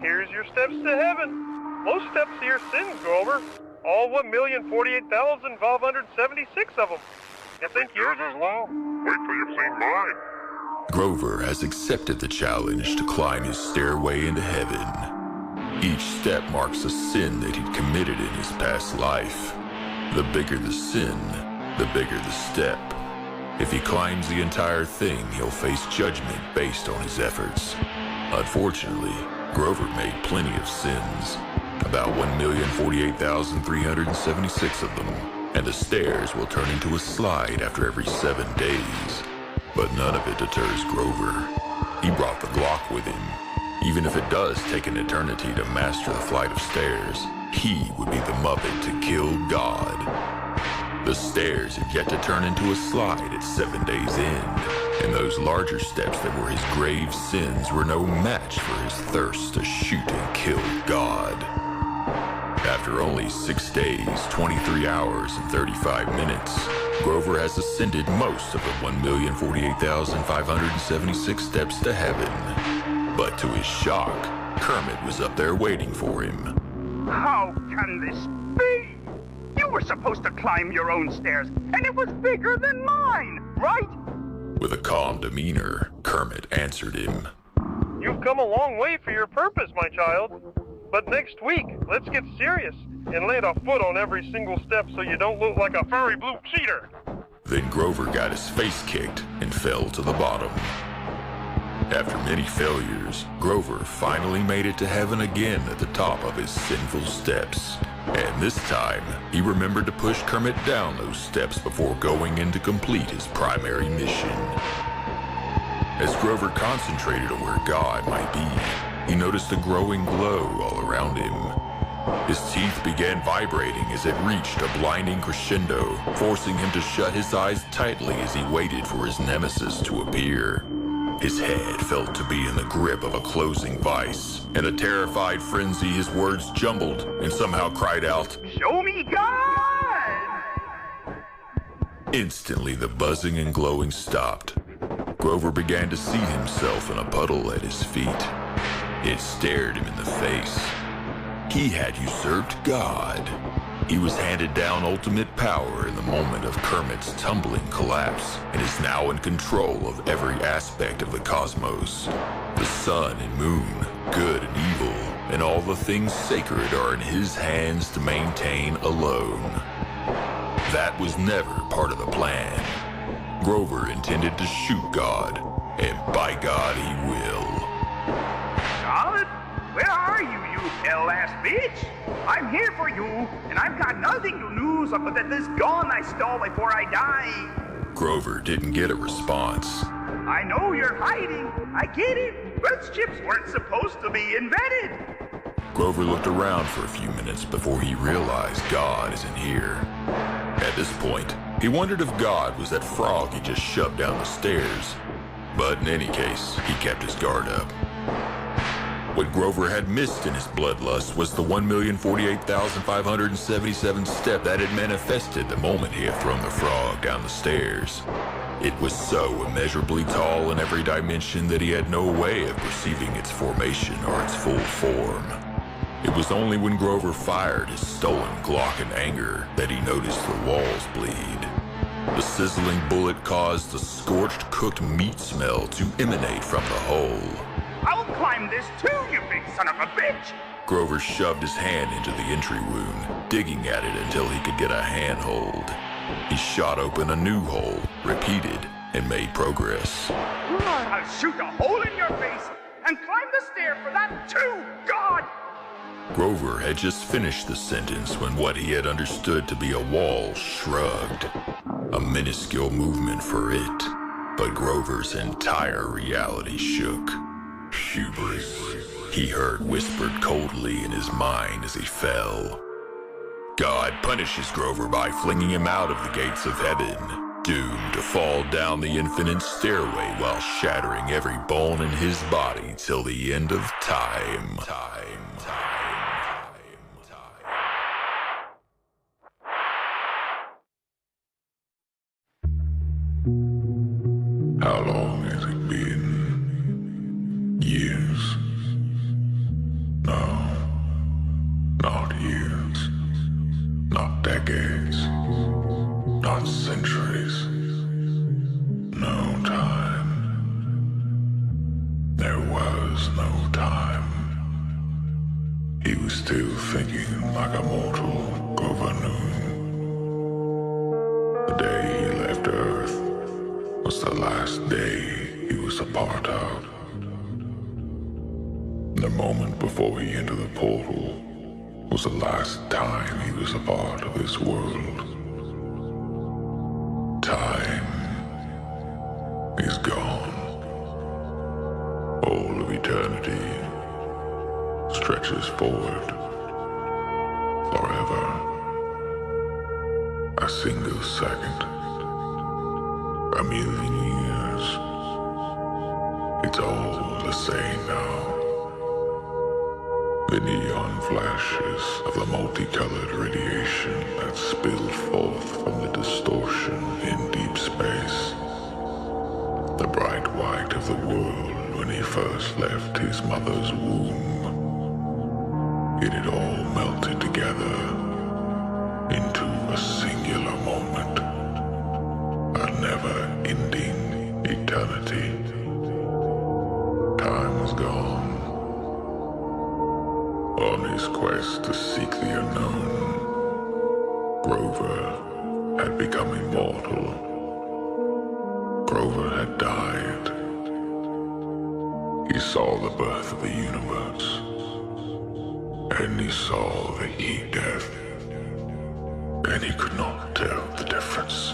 here's your steps to heaven. Most steps are your sins, Grover. All 1,048,576 of them. You think yours is low? Wait till you've seen mine. Grover has accepted the challenge to climb his stairway into heaven. Each step marks a sin that he'd committed in his past life. The bigger the sin, the bigger the step. If he climbs the entire thing, he'll face judgment based on his efforts. Unfortunately, Grover made plenty of sins, about 1,048,376 of them, and the stairs will turn into a slide after every 7 days. But none of it deters Grover. He brought the Glock with him. Even if it does take an eternity to master the flight of stairs, he would be the Muppet to kill God. The stairs had yet to turn into a slide at 7 days in, and those larger steps that were his grave sins were no match for his thirst to shoot and kill God. After only 6 days, 23 hours, and 35 minutes, Grover has ascended most of the 1,048,576 steps to heaven. But to his shock, Kermit was up there waiting for him. How can this be? You were supposed to climb your own stairs, and it was bigger than mine, right? With a calm demeanor, Kermit answered him. You've come a long way for your purpose, my child. But next week, let's get serious and land a foot on every single step so you don't look like a furry blue cheater. Then Grover got his face kicked and fell to the bottom. After many failures, Grover finally made it to heaven again at the top of his sinful steps. And this time, he remembered to push Kermit down those steps before going in to complete his primary mission. As Grover concentrated on where God might be, he noticed a growing glow all around him. His teeth began vibrating as it reached a blinding crescendo, forcing him to shut his eyes tightly as he waited for his nemesis to appear. His head felt to be in the grip of a closing vice. In a terrified frenzy, his words jumbled and somehow cried out, Show me God! Instantly, the buzzing and glowing stopped. Grover began to see himself in a puddle at his feet. It stared him in the face. He had usurped God. He was handed down ultimate power in the moment of Kermit's tumbling collapse and is now in control of every aspect of the cosmos. The sun and moon, good and evil, and all the things sacred are in his hands to maintain alone. That was never part of the plan. Grover intended to shoot God, and by God he will. God? Where are you, you hell-ass bitch? I'm here for you, and I've got nothing to lose but this gun I stole before I die. Grover didn't get a response. I know you're hiding. I get it. Birth chips weren't supposed to be invented. Grover looked around for a few minutes before he realized God isn't here. At this point, he wondered if God was that frog he just shoved down the stairs. But in any case, he kept his guard up. What Grover had missed in his bloodlust was the 1,048,577 step that had manifested the moment he had thrown the frog down the stairs. It was so immeasurably tall in every dimension that he had no way of perceiving its formation or its full form. It was only when Grover fired his stolen Glock in anger that he noticed the walls bleed. The sizzling bullet caused the scorched, cooked meat smell to emanate from the hole. I'll climb this too, you big son of a bitch! Grover shoved his hand into the entry wound, digging at it until he could get a handhold. He shot open a new hole, repeated, and made progress. I'll shoot a hole in your face and climb the stair for that too, God! Grover had just finished the sentence when what he had understood to be a wall shrugged. A minuscule movement for it, but Grover's entire reality shook. Hubris, he heard whispered coldly in his mind as he fell. God punishes Grover by flinging him out of the gates of heaven, doomed to fall down the infinite stairway while shattering every bone in his body till the end of time. How long has it been? Years? was still thinking like a mortal, Grover knew. The day he left Earth was the last day he was a part of. The moment before he entered the portal was the last time he was a part of this world. Time is gone. All of eternity stretches forward forever. A single second, a million years. It's all the same now. The neon flashes of the multicolored radiation that spilled forth from the distortion in deep space. The bright white of the world when he first left his mother's womb. It had all melted together into a singular moment. A never-ending eternity. Time was gone. On his quest to seek the unknown, Grover had become immortal. Grover had died. He saw the birth of the universe, and he saw the e-death, and he could not tell the difference.